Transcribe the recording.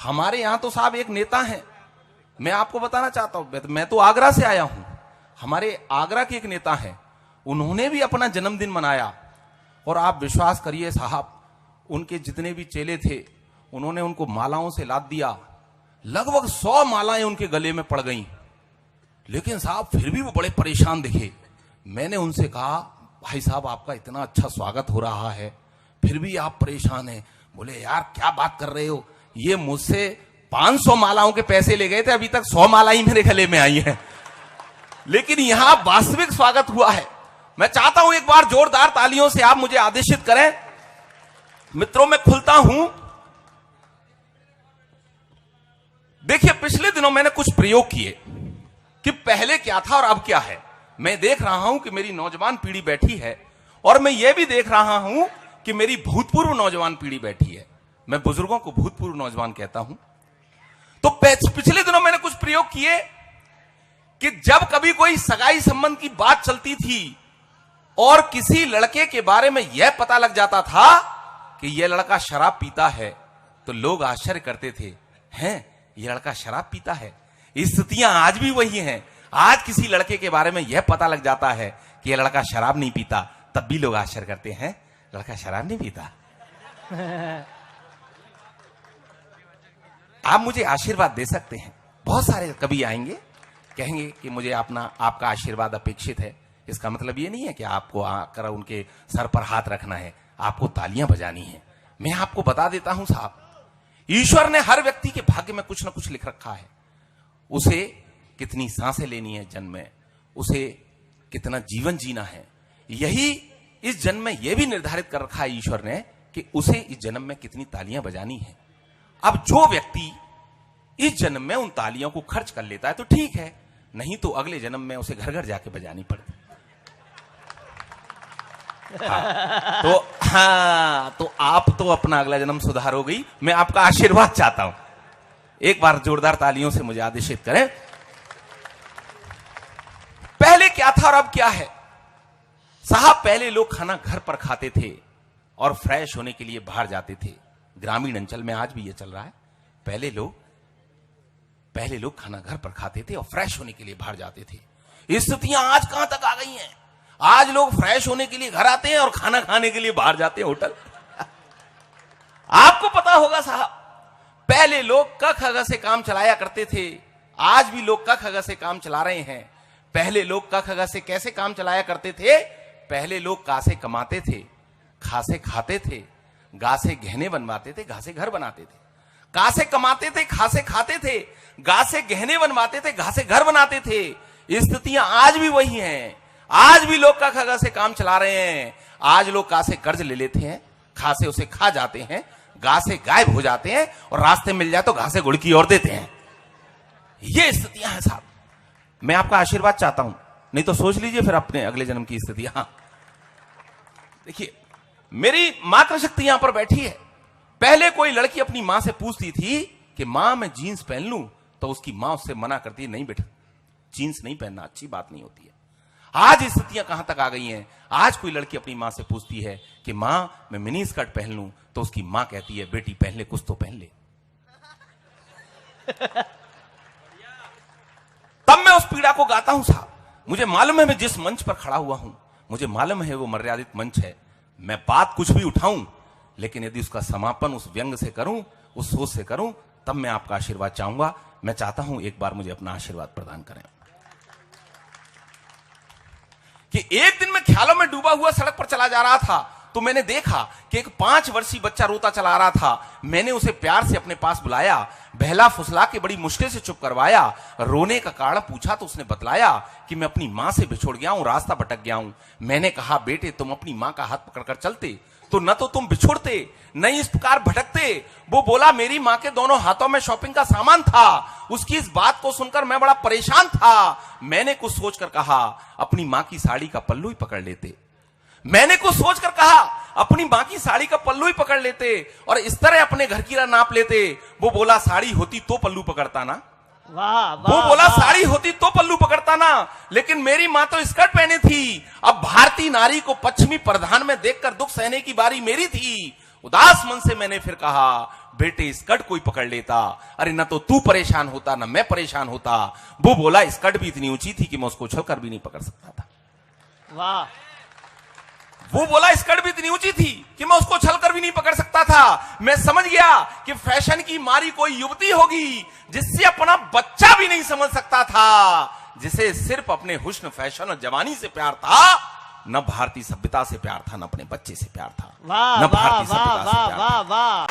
हमारे यहां तो साहब एक नेता है, मैं आपको बताना चाहता हूं, मैं तो आगरा से आया हूं, हमारे आगरा के एक नेता हैं, उन्होंने भी अपना जन्मदिन मनाया और आप विश्वास करिए साहब, उनके जितने भी चेले थे उन्होंने उनको मालाओं से लाद दिया, लगभग 100 मालाएं उनके गले में पड़ गईं। लेकिन साहब फिर भी वो बड़े परेशान दिखे। मैंने उनसे कहा, भाई साहब आपका इतना अच्छा स्वागत हो रहा है, फिर भी आप परेशान हैं। बोले यार क्या बात कर रहे हो, ये मुझसे 500 मालाओं के पैसे ले गए थे, अभी तक 100 माला ही मेरे गले में आई हैं, लेकिन यहां वास्तविक स्वागत हुआ है। मैं चाहता हूं एक बार जोरदार तालियों से आप मुझे आदेशित करें। मित्रों मैं खुलता हूं। देखिए पिछले दिनों मैंने कुछ प्रयोग किए कि पहले क्या था और अब क्या है। मैं देख रहा हूं कि मेरी नौजवान पीढ़ी बैठी है और मैं यह भी देख रहा हूं कि मेरी भूतपूर्व नौजवान पीढ़ी बैठी है। मैं बुजुर्गों को भूतपूर्व नौजवान कहता हूं। तो पिछले दिनों मैंने कुछ प्रयोग किए कि जब कभी कोई सगाई संबंध की बात चलती थी और किसी लड़के के बारे में यह पता लग जाता था कि यह लड़का शराब पीता है, तो लोग आश्चर्य करते थे, हैं यह लड़का शराब पीता है। स्थितियां आज भी वही हैं। आज किसी लड़के के बारे में यह पता लग जाता है कि यह लड़का शराब नहीं पीता, तब भी लोग आश्चर्य करते हैं, लड़का शराब नहीं पीता। आप मुझे आशीर्वाद दे सकते हैं। बहुत सारे कभी आएंगे, कहेंगे कि मुझे आपका आशीर्वाद अपेक्षित है। इसका मतलब ये नहीं है कि आपको आकर उनके सर पर हाथ रखना है, आपको तालियां बजानी है। मैं आपको बता देता हूं साहब, ईश्वर ने हर व्यक्ति के भाग्य में कुछ ना कुछ लिख रखा है। उसे कितनी सांसें लेनी है जन्म में, उसे कितना जीवन जीना है, यही इस जन्म में यह भी निर्धारित कर रखा है ईश्वर ने कि उसे इस जन्म में कितनी तालियां बजानी है। अब जो व्यक्ति इस जन्म में उन तालियों को खर्च कर लेता है तो ठीक है, नहीं तो अगले जन्म में उसे घर घर जाके बजानी पड़ती। तो आप तो अपना अगला जन्म सुधार हो गई। मैं आपका आशीर्वाद चाहता हूं, एक बार जोरदार तालियों से मुझे आदेशित करें। पहले क्या था और अब क्या है साहब? पहले लोग खाना घर पर खाते थे और फ्रेश होने के लिए बाहर जाते थे। ग्रामीण अंचल में आज भी यह चल रहा है। पहले लोग खाना घर पर खाते थे और फ्रेश होने के लिए बाहर जाते थे। स्थितियां आज कहां तक आ गई हैं? आज लोग फ्रेश होने के लिए घर आते हैं और खाना खाने के लिए बाहर जाते हैं होटल। आपको पता होगा साहब, पहले लोग क ख ग से काम चलाया करते थे, आज भी लोग क ख ग से काम चला रहे हैं। पहले लोग क ख ग से कैसे काम चलाया करते थे? पहले लोग का से कमाते थे, खा से खाते थे, गा से गहने बनवाते थे, घा से घर बनाते थे। का से कमाते थे, खा से खाते थे, गा से गहने बनवाते थे, घा से घर बनाते थे। स्थितियां आज भी वही हैं। आज भी लोग का खगा से काम चला रहे हैं। आज लोग का से कर्ज ले लेते हैं, खा से उसे खा जाते हैं, गा से गायब हो जाते हैं और रास्ते मिल जाए तो घा से गुड़की और देते हैं। ये स्थितियां हैं साहब। मैं आपका आशीर्वाद चाहता हूं, नहीं तो सोच लीजिए फिर अपने अगले जन्म की स्थितियां। देखिए मेरी मातृशक्ति यहां पर बैठी है। पहले कोई लड़की अपनी मां से पूछती थी कि मां मैं जीन्स पहन लूं, तो उसकी मां उससे मना करती है, नहीं बेटा जीन्स नहीं पहनना, अच्छी बात नहीं होती है। आज स्थितियां कहां तक आ गई हैं? आज कोई लड़की अपनी मां से पूछती है कि मां मैं मिनी स्कर्ट पहन लूं, तो उसकी मां कहती है बेटी पहन ले, कुछ तो पहन ले। तब मैं उस पीड़ा को गाता हूं साहब। मुझे मालूम है मैं जिस मंच पर खड़ा हुआ हूं, मुझे मालूम है वो मर्यादित मंच है। मैं बात कुछ भी उठाऊं, लेकिन यदि उसका समापन उस व्यंग से करूं, उस सोच से करूं, तब मैं आपका आशीर्वाद चाहूंगा। मैं चाहता हूं एक बार मुझे अपना आशीर्वाद प्रदान करें। कि एक दिन मैं ख्यालों में डूबा हुआ सड़क पर चला जा रहा था, तो मैंने देखा कि एक 5 वर्षीय बच्चा रोता चला रहा था। मैंने उसे प्यार से अपने पास बुलाया, बहला फुसला के बड़ी मुश्किल से चुप करवाया। रोने का कारण पूछा तो उसने बतलाया कि मैं अपनी मां से बिछुड़ गया हूं, रास्ता भटक गया हूं। मैंने कहा बेटे तुम अपनी मां का हाथ पकड़कर चलते तो न तो तुम बिछुड़ते न इस प्रकार भटकते। वो बोला मेरी मां के दोनों हाथों में शॉपिंग का सामान था। उसकी इस बात को सुनकर मैं बड़ा परेशान था। मैंने कुछ सोचकर कहा अपनी मां की साड़ी का पल्लू ही पकड़ लेते। मैंने कुछ सोचकर कहा अपनी मां की साड़ी का पल्लू ही पकड़ लेते और इस तरह अपने घर की नाप लेते। वो बोला साड़ी होती तो पल्लू पकड़ता ना। वाह, वो बोला साड़ी होती तो पल्लू पकड़ता ना, लेकिन मेरी मां तो स्कर्ट पहने थी। अब भारतीय नारी को पश्चिमी प्रधान में देखकर दुख सहने की बारी मेरी थी। उदास मन से मैंने फिर कहा, बेटे स्कर्ट कोई पकड़ लेता, अरे न तो तू परेशान होता न मैं परेशान होता। वो बोला स्कर्ट भी इतनी ऊंची थी कि मैं उसको उछल कर भी नहीं पकड़ सकता था। वाह। वो बोला स्कर्ट भी इतनी ऊंची थी कि मैं उसको उछल कर भी नहीं पकड़ सकता था। मैं समझ गया कि फैशन की मारी कोई युवती होगी जिससे अपना बच्चा भी नहीं समझ सकता था, जिसे सिर्फ अपने हुस्न, फैशन और जवानी से प्यार था, न भारतीय सभ्यता से प्यार था, न अपने बच्चे से प्यार था, वाह न वाह भारतीय वाह सभ्यता से वाह प्यार वाह था। वाह।